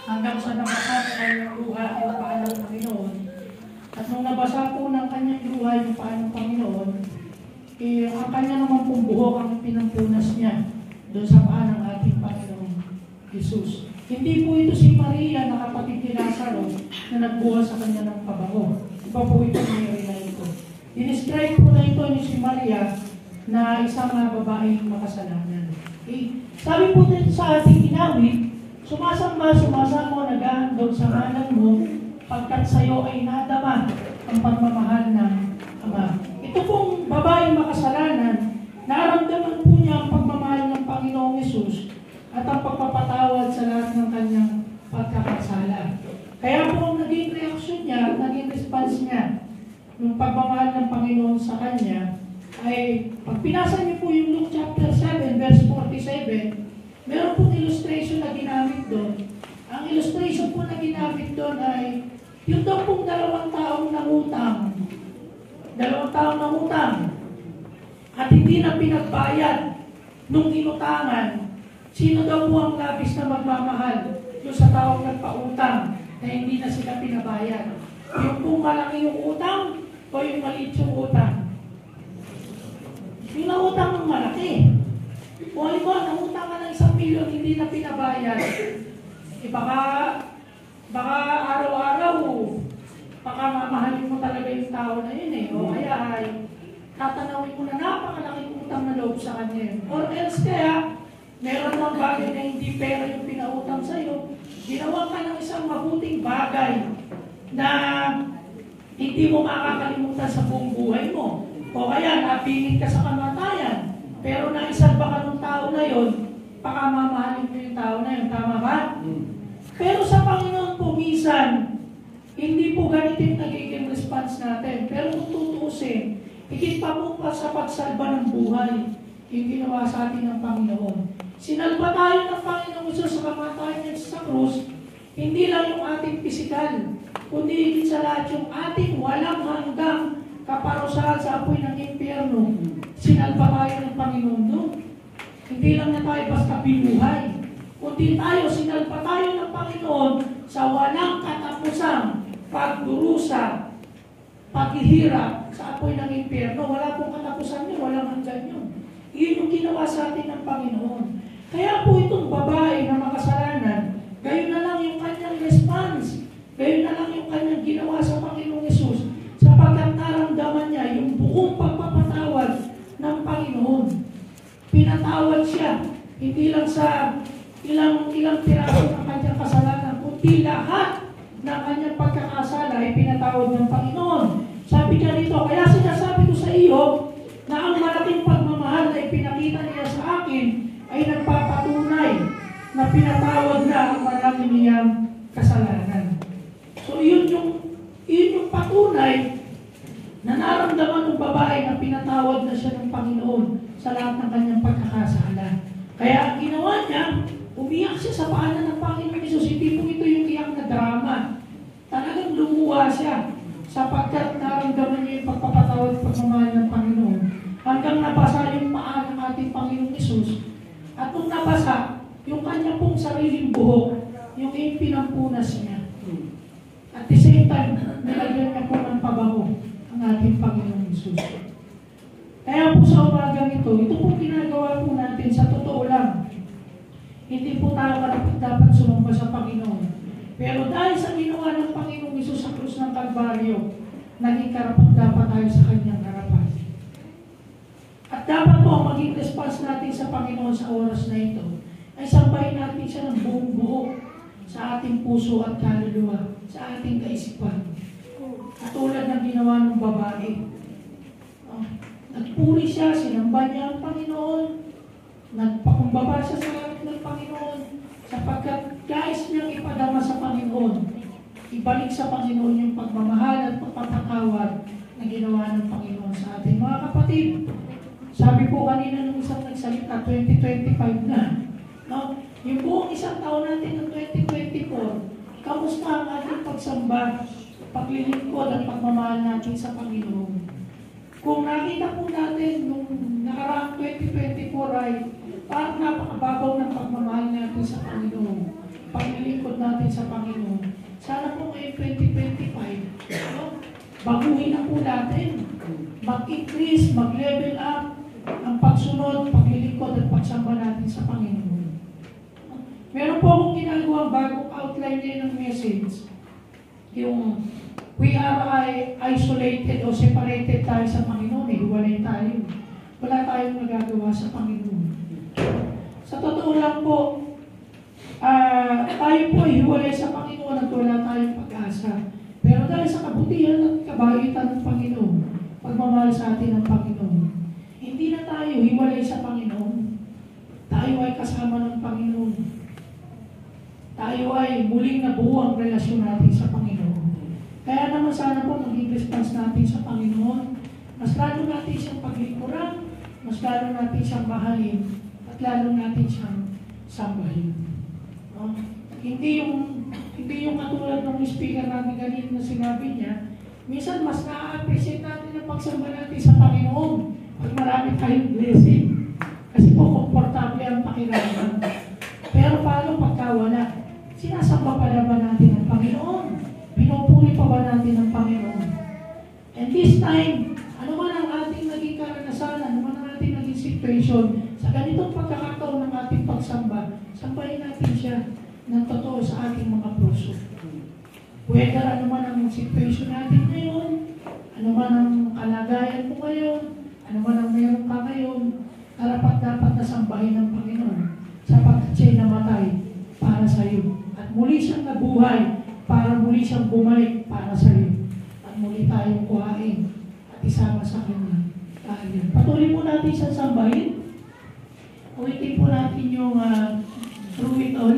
hanggang sa nabasa ng kanyang luha yung paa ng Panginoon. At nung nabasa po ng kanyang luha yung paa ng Panginoon, ang kanya naman pong buhok ang pinampunas niya doon sa paa ng ating Panginoon Jesus. Hindi po ito si Maria na kapatid ni Lazaro na nagbuha sa kanya ng pabango. Iba po ito Mary na ito. Dinescribe po na ito ni si Maria na isang babaeng makasalanan. Okay? Sabi po dito sa ating inawit, sumasama, nag-aandog sa ngalan mo, pagkat sa'yo ay nadama ang pagmamahal ng Ama. Ito pong babaeng makasalanan, naramdaman po niya ang pagmamahal ng Panginoong Hesus at ang pagpapatawad sa lahat ng kanyang pagkakasala. Kaya po ang naging reaksyon niya, naging response niya ng pagmamahal ng Panginoon sa kanya, ay pag pinasa niyo po yung Luke chapter 7, verse 47, meron pong illustration na ginamit doon. Ang illustration po na ginamit doon ay yung daw pong dalawang taong nangutang at hindi na pinagbayad nung inutangan. Sino daw po ang labis na magmamahal yung sa taong nagpautang na hindi na sila pinabayad? Yung pong malaki yung utang o yung maliit yung utang? Yung nautang ng malaki. Kung halimbawa, nangutang ka ng 1 milyon, hindi na pinabayad, baka araw-araw, baka mamahalin mo talaga yung tao na yun o kaya ay tatanawin mo na napakalaking utang na loob sa kanya. Or else kaya, meron ng bagay na hindi pera yung pinautang sa'yo, ginawa ka ng isang mabuting bagay na hindi mo makakalimutan sa buong buhay mo. O kaya, napingit ka sa kamatayan, pero naisalba ka ng tao na yun, baka mamahalin mo yung tao na yun. Tama ba? Pero sa Panginoon po, minsan, hindi po ganito yung nagiging response natin. Pero kung tutuusin, higit pa po pa sa pagsalba ng buhay, yung ginawa sa atin ng Panginoon. Sinalba tayo ng Panginoon Isus sa kamatayan niya sa krus, hindi lang yung ating pisikal, kundi higit sa lahat yung ating walang hanggang kaparusahan sa apoy ng impyerno. Sinalba tayo ng Panginoon doon. Hindi lang na tayo basta binuhay, kundi sinalba tayo ng Panginoon sa walang katapusang pagdurusa, paghihirap sa apoy ng impyerno. Wala pong katapusan yun, walang hanggan yun. Iyon yung ginawa sa atin ng Panginoon. Kaya po itong babae na makasalanan, gayon na lang yung kanyang response, gayon na lang yung kanyang ginawa sa Panginoong Hesus, sapagkat naramdaman niya yung buong pagpapatawad ng Panginoon. Pinatawad siya, hindi lang sa ilang piraso ng kanyang kasalanan, kundi lahat ng kanyang pagkakasala ay pinatawad ng Panginoon. Sabi niya dito, kaya sinasabi ko sa iyo na ang malaking pagmamahal na ipinakita niya sa akin ay nagpapatunay na pinatawad na ang marami niyang kasalanan. So yun yung patunay na naramdaman ng babae na pinatawad na siya ng Panginoon sa lahat ng kanyang pagkakasala. Kaya ang ginawa niya, umiyak siya sa paanan ng Panginoon Hesus. Hindi po ito yung iyak na drama. Talagang lumuha siya sapagkat naramdaman niya yung pagpapatawad at pagmamahal ng Panginoon. Hanggang nabasa yung paa ng ating Panginoon Hesus. At nung nabasa, yung kanya pong sariling buhok, yung pinampunas niya. At the same time, nilagyan niya po ng pabango ang ating Panginoon Hesus. Kaya po sa umagang ito pong ginagawa po natin sa totoo lang. Hindi po tayo dapat sumamba sa Panginoon. Pero dahil sa ginawa ng Panginoong Hesus sa krus ng Kalbaryo, naging karapat-dapat tayo sa kanyang harapan. At dapat po ang maging response natin sa Panginoon sa oras na ito ay sambahin natin siya ng buong buo sa ating puso at kaluluwa, sa ating kaisipan. Katulad ng ginawa ng babae. Nagpuri siya, sinamba niya ang Panginoon, nagpakumbaba siya sa langit ng Panginoon, sapagkat guys niyang ipadama sa Panginoon, ibalik sa Panginoon yung pagmamahal at pagpapatawad na ginawa ng Panginoon sa atin. Mga kapatid, sabi po kanina nung isang nagsalita, 2025 na. No? Yung buong isang taon natin ng 2024, kamusta ang ating pagsamba, paglilingkod at pagmamahal natin sa Panginoon? Kung nakita po natin nung nakaraang 2024 ay parang napakababaw ng pagmamahal natin sa Panginoon. Paglilingkod natin sa Panginoon. Sana po ngayong 2025, no? Baguhin na po natin. Mag-increase, mag-level up ang pagsunod, paglilingkod at pagsamba natin sa Panginoon. Meron po akong ginagawang bagong outline niya ng message. Yung we are isolated o separated tayo sa Panginoon. Hiwalay tayo. Wala tayong nagagawa sa Panginoon. Sa totoo lang po, tayo po hiwalay sa Panginoon at wala tayong pag-asa. Pero dahil sa kabutihan at kabaitan ng Panginoon, pagmamahal sa atin ng Panginoon, hindi na tayo hiwalay sa Panginoon. Tayo ay kasama ng Panginoon. Tayo ay muling nabuo ang relasyon natin sa Panginoon. Kaya naman sana po maging response natin sa Panginoon. Mas lalo natin siyang paglingkuran, mas lalo natin siyang mahalin, at lalo natin siyang sambahin. No? Hindi yung katulad ng speaker natin kanina na sinabi niya, minsan mas na-appreciate natin ang pagsamba natin sa Panginoon pag marami tayong blessing. Kasi po, komportable ang pakiramdam. Pero paano pagka wala? Sinasamba pa na ba natin ang Panginoon? Pinupuri pa ba natin ang Panginoon? And this time, ano man ang ating naging karanasan, ano man ang ating naging situation, sa ganitong pagkakataon ng ating pagsamba, sambahin natin siya ng totoo sa ating mga puso. Whether ano man ang situation natin ngayon, ano man ang kalagayan mo ngayon, ano man ang meron ka ngayon, dapat na sambahin ng Panginoon sapagkat siya'y namatay para sa iyo. At muli siyang nabuhay para muli siyang bumalik para sa iyo. At muli tayong kuhain at isama sa Kanya. Patuloy po natin siyang sambahin. Ulitin po natin yung through it all.